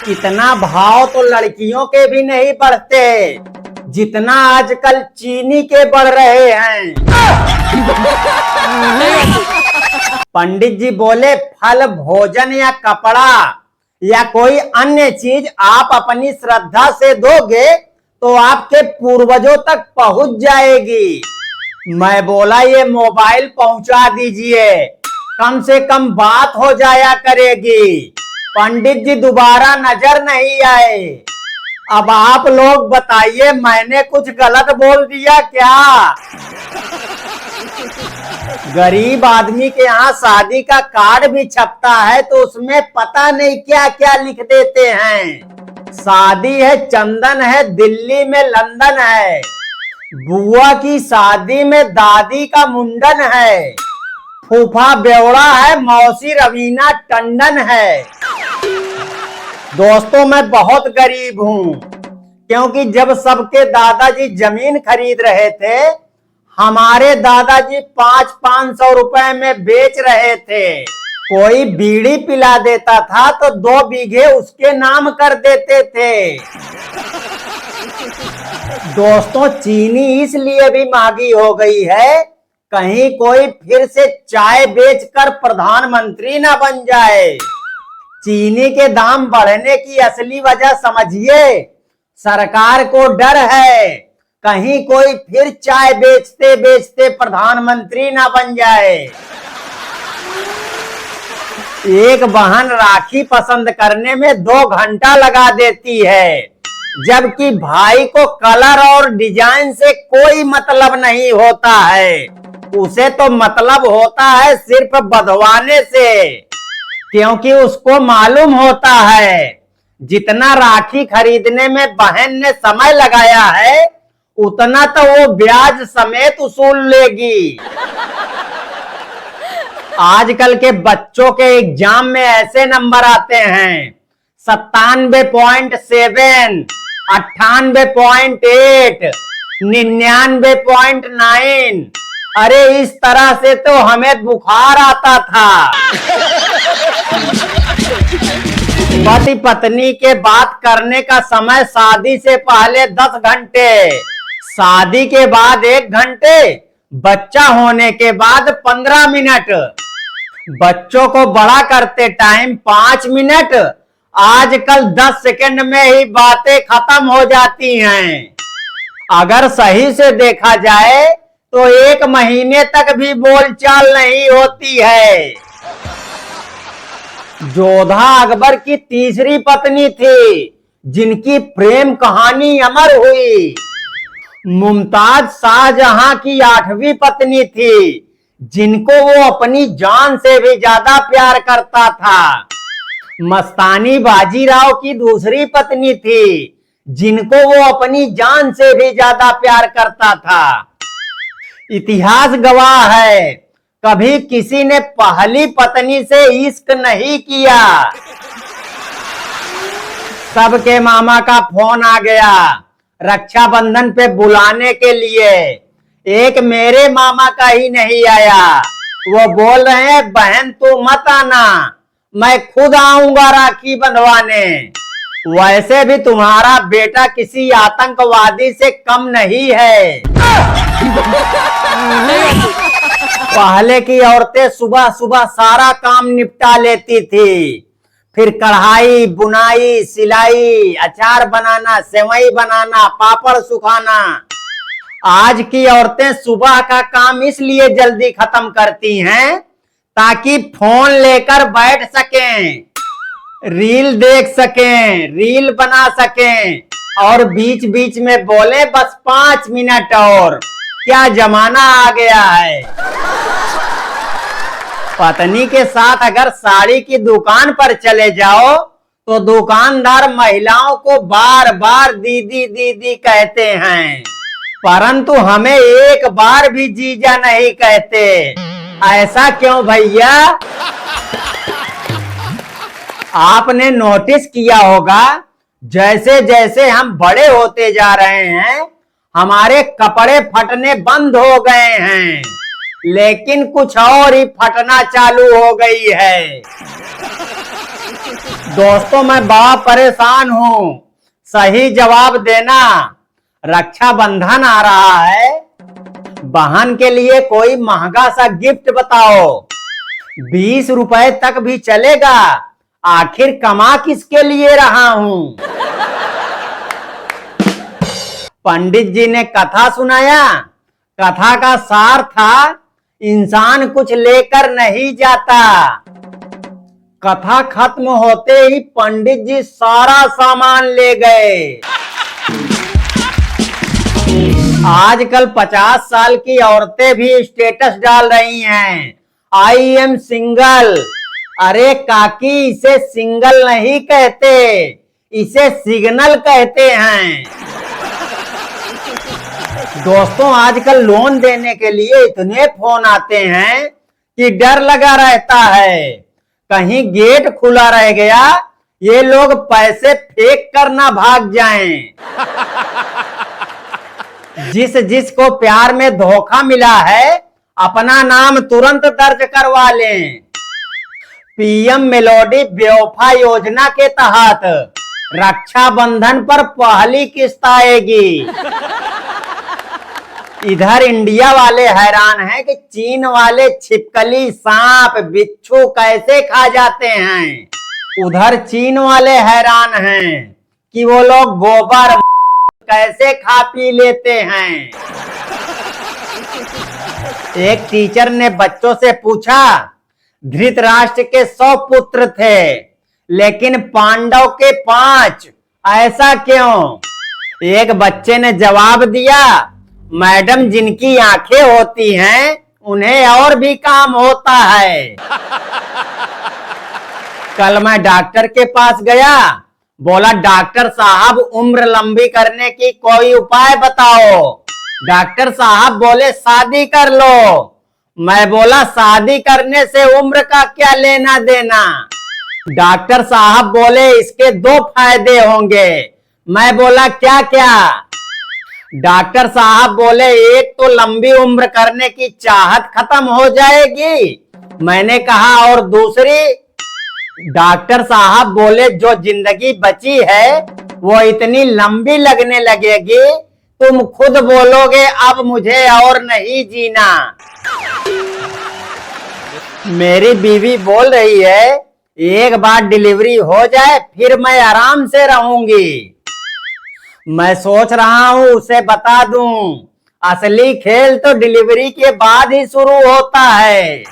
इतना भाव तो लड़कियों के भी नहीं बढ़ते जितना आजकल चीनी के बढ़ रहे हैं। पंडित जी बोले फल, भोजन या कपड़ा या कोई अन्य चीज आप अपनी श्रद्धा से दोगे तो आपके पूर्वजों तक पहुंच जाएगी। मैं बोला ये मोबाइल पहुंचा दीजिए, कम से कम बात हो जाया करेगी, पंडित जी दोबारा नजर नहीं आए। अब आप लोग बताइए मैंने कुछ गलत बोल दिया क्या? गरीब आदमी के यहाँ शादी का कार्ड भी छपता है तो उसमें पता नहीं क्या क्या लिख देते हैं। शादी है चंदन है, दिल्ली में लंदन है, बुआ की शादी में दादी का मुंडन है, फूफा बेवड़ा है, मौसी रवीना टंडन है। दोस्तों मैं बहुत गरीब हूँ क्योंकि जब सबके दादाजी जमीन खरीद रहे थे हमारे दादाजी 500-500 रुपए में बेच रहे थे। कोई बीड़ी पिला देता था तो 2 बीघे उसके नाम कर देते थे। दोस्तों चीनी इसलिए भी महंगी हो गई है कहीं कोई फिर से चाय बेचकर प्रधानमंत्री ना बन जाए। चीनी के दाम बढ़ने की असली वजह समझिए, सरकार को डर है कहीं कोई फिर चाय बेचते बेचते प्रधानमंत्री ना बन जाए। एक बहन राखी पसंद करने में 2 घंटा लगा देती है जबकि भाई को कलर और डिजाइन से कोई मतलब नहीं होता है, उसे तो मतलब होता है सिर्फ बंधवाने से, क्योंकि उसको मालूम होता है जितना राखी खरीदने में बहन ने समय लगाया है उतना तो वो ब्याज समेत उसूल लेगी। आजकल के बच्चों के एग्जाम में ऐसे नंबर आते हैं 97.7, 98.8, 99.9। अरे इस तरह से तो हमें बुखार आता था। पति पत्नी के बात करने का समय शादी से पहले 10 घंटे, शादी के बाद 1 घंटे, बच्चा होने के बाद 15 मिनट, बच्चों को बड़ा करते टाइम 5 मिनट, आजकल 10 सेकंड में ही बातें खत्म हो जाती हैं। अगर सही से देखा जाए तो 1 महीने तक भी बोलचाल नहीं होती है। जोधा अकबर की तीसरी पत्नी थी जिनकी प्रेम कहानी अमर हुई। मुमताज शाहजहां की 8वीं पत्नी थी जिनको वो अपनी जान से भी ज्यादा प्यार करता था। मस्तानी बाजीराव की दूसरी पत्नी थी जिनको वो अपनी जान से भी ज्यादा प्यार करता था। इतिहास गवाह है कभी किसी ने पहली पत्नी से इश्क नहीं किया। सबके मामा का फोन आ गया रक्षाबंधन पे बुलाने के लिए, एक मेरे मामा का ही नहीं आया। वो बोल रहे हैं बहन तू मत आना, मैं खुद आऊंगा राखी बंधवाने। वैसे भी तुम्हारा बेटा किसी आतंकवादी से कम नहीं है। पहले की औरतें सुबह सुबह सारा काम निपटा लेती थी, फिर कढ़ाई, बुनाई, सिलाई, अचार बनाना, सेवई बनाना, पापड़ सुखाना। आज की औरतें सुबह का काम इसलिए जल्दी खत्म करती हैं ताकि फोन लेकर बैठ सकें, रील देख सकें, रील बना सकें और बीच बीच में बोले बस 5 मिनट और। क्या जमाना आ गया है। पत्नी के साथ अगर साड़ी की दुकान पर चले जाओ तो दुकानदार महिलाओं को बार बार दीदी दीदी कहते हैं, परंतु हमें एक बार भी जीजा नहीं कहते। ऐसा क्यों भैया? आपने नोटिस किया होगा जैसे जैसे हम बड़े होते जा रहे हैं हमारे कपड़े फटने बंद हो गए हैं, लेकिन कुछ और ही फटना चालू हो गई है। दोस्तों मैं बड़ा परेशान हूँ, सही जवाब देना। रक्षाबंधन आ रहा है, बहन के लिए कोई महंगा सा गिफ्ट बताओ। 20 रुपए तक भी चलेगा, आखिर कमा किसके लिए रहा हूँ। पंडित जी ने कथा सुनाया, कथा का सार था इंसान कुछ लेकर नहीं जाता। कथा खत्म होते ही पंडित जी सारा सामान ले गए। आजकल 50 साल की औरतें भी स्टेटस डाल रही हैं, आई एम सिंगल। अरे काकी, इसे सिंगल नहीं कहते, इसे सिग्नल कहते हैं। दोस्तों आजकल लोन देने के लिए इतने फोन आते हैं कि डर लगा रहता है, कहीं गेट खुला रह गया, ये लोग पैसे फेंक कर ना भाग जाएं। जिसको प्यार में धोखा मिला है, अपना नाम तुरंत दर्ज करवा लें। पीएम मेलोडी बेवफा योजना के तहत रक्षाबंधन पर पहली किस्त आएगी। इधर इंडिया वाले हैरान हैं कि चीन वाले छिपकली, सांप, बिच्छू कैसे खा जाते हैं। उधर चीन वाले हैरान हैं कि वो लोग गोबर कैसे खा पी लेते हैं। एक टीचर ने बच्चों से पूछा, धृतराष्ट्र के 100 पुत्र थे लेकिन पांडव के 5, ऐसा क्यों? एक बच्चे ने जवाब दिया, मैडम जिनकी आंखें होती हैं उन्हें और भी काम होता है। कल मैं डॉक्टर के पास गया, बोला डॉक्टर साहब उम्र लंबी करने की कोई उपाय बताओ। डॉक्टर साहब बोले शादी कर लो। मैं बोला शादी करने से उम्र का क्या लेना देना। डॉक्टर साहब बोले इसके 2 फायदे होंगे। मैं बोला क्या क्या? डॉक्टर साहब बोले एक तो लंबी उम्र करने की चाहत खत्म हो जाएगी। मैंने कहा और दूसरी? डॉक्टर साहब बोले जो जिंदगी बची है वो इतनी लंबी लगने लगेगी, तुम खुद बोलोगे अब मुझे और नहीं जीना। मेरी बीवी बोल रही है एक बार डिलीवरी हो जाए फिर मैं आराम से रहूंगी। मैं सोच रहा हूं उसे बता दूं, असली खेल तो डिलीवरी के बाद ही शुरू होता है।